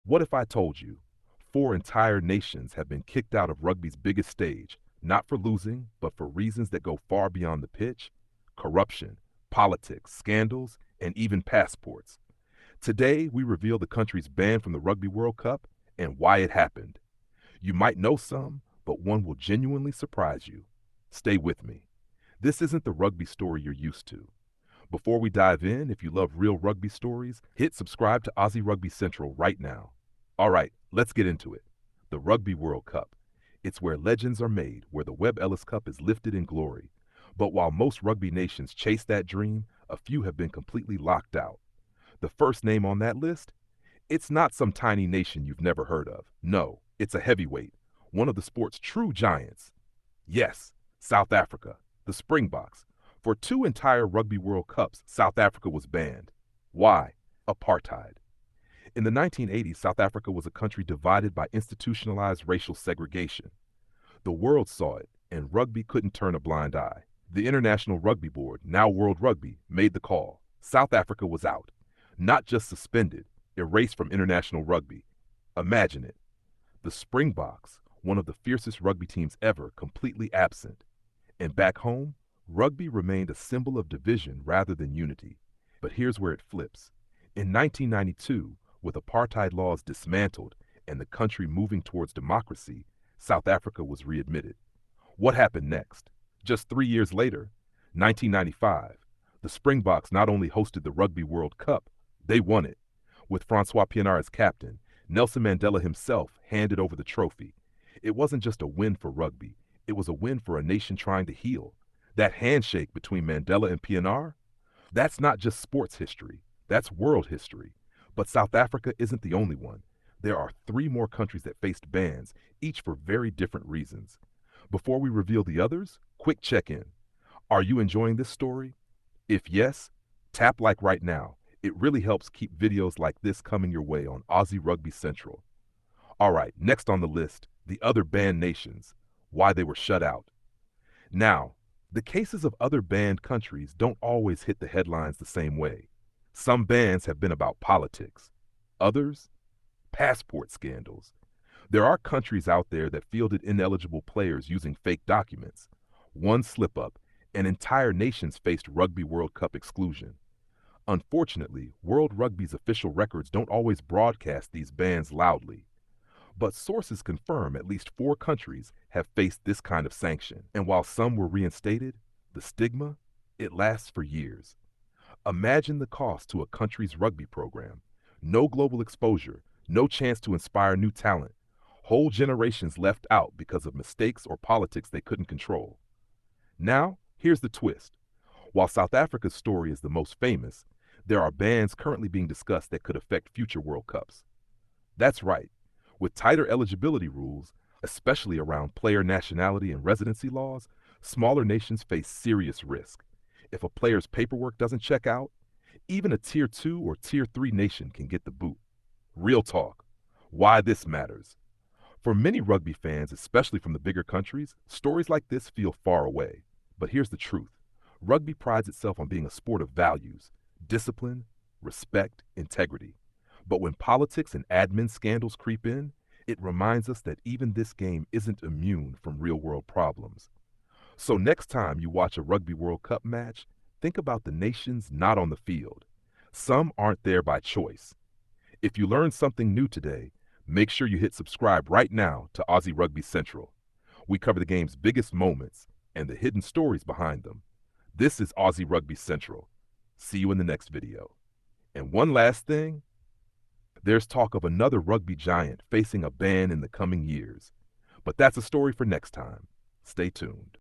What if I told you four entire nations have been kicked out of rugby's biggest stage, not for losing, but for reasons that go far beyond the pitch? Corruption, politics, scandals, and even passports. Today, we reveal the countries banned from the Rugby World Cup and why it happened. You might know some, but one will genuinely surprise you. Stay with me. This isn't the rugby story you're used to. Before we dive in, if you love real rugby stories, hit subscribe to Aussie Rugby Central right now. All right, let's get into it. The Rugby World Cup. It's where legends are made, where the Webb Ellis Cup is lifted in glory. But while most rugby nations chase that dream, a few have been completely locked out. The first name on that list? It's not some tiny nation you've never heard of. No, it's a heavyweight, one of the sport's true giants. Yes, South Africa, the Springboks. For two entire Rugby World Cups, South Africa was banned. Why? Apartheid. In the 1980s, South Africa was a country divided by institutionalized racial segregation. The world saw it, and rugby couldn't turn a blind eye. The International Rugby Board, now World Rugby, made the call. South Africa was out. Not just suspended, erased from international rugby. Imagine it. The Springboks, one of the fiercest rugby teams ever, completely absent. And back home, rugby remained a symbol of division rather than unity. But here's where it flips. In 1992, with apartheid laws dismantled and the country moving towards democracy, South Africa was readmitted. What happened next? Just 3 years later, 1995, the Springboks not only hosted the Rugby World Cup, they won it. With Francois Pienaar as captain, Nelson Mandela himself handed over the trophy. It wasn't just a win for rugby, it was a win for a nation trying to heal. That handshake between Mandela and Pienaar? That's not just sports history, that's world history. But South Africa isn't the only one. There are 3 more countries that faced bans, each for very different reasons. Before we reveal the others, quick check-in. Are you enjoying this story? If yes, tap like right now. It really helps keep videos like this coming your way on Aussie Rugby Central. All right, next on the list, the other banned nations, why they were shut out. Now, the cases of other banned countries don't always hit the headlines the same way. Some bans have been about politics. Others, passport scandals. There are countries out there that fielded ineligible players using fake documents. One slip-up, and entire nations faced Rugby World Cup exclusion. Unfortunately, World Rugby's official records don't always broadcast these bans loudly. But sources confirm at least 4 countries have faced this kind of sanction. And while some were reinstated, the stigma, it lasts for years. Imagine the cost to a country's rugby program. No global exposure, no chance to inspire new talent. Whole generations left out because of mistakes or politics they couldn't control. Now, here's the twist. While South Africa's story is the most famous, there are bans currently being discussed that could affect future World Cups. That's right. With tighter eligibility rules, especially around player nationality and residency laws, smaller nations face serious risk. If a player's paperwork doesn't check out, even a Tier 2 or Tier 3 nation can get the boot. Real talk. Why this matters. For many rugby fans, especially from the bigger countries, stories like this feel far away. But here's the truth. Rugby prides itself on being a sport of values, discipline, respect, integrity. But when politics and admin scandals creep in, it reminds us that even this game isn't immune from real-world problems. So next time you watch a Rugby World Cup match, think about the nations not on the field. Some aren't there by choice. If you learned something new today, make sure you hit subscribe right now to Aussie Rugby Central. We cover the game's biggest moments and the hidden stories behind them. This is Aussie Rugby Central. See you in the next video. And one last thing, there's talk of another rugby giant facing a ban in the coming years. But that's a story for next time. Stay tuned.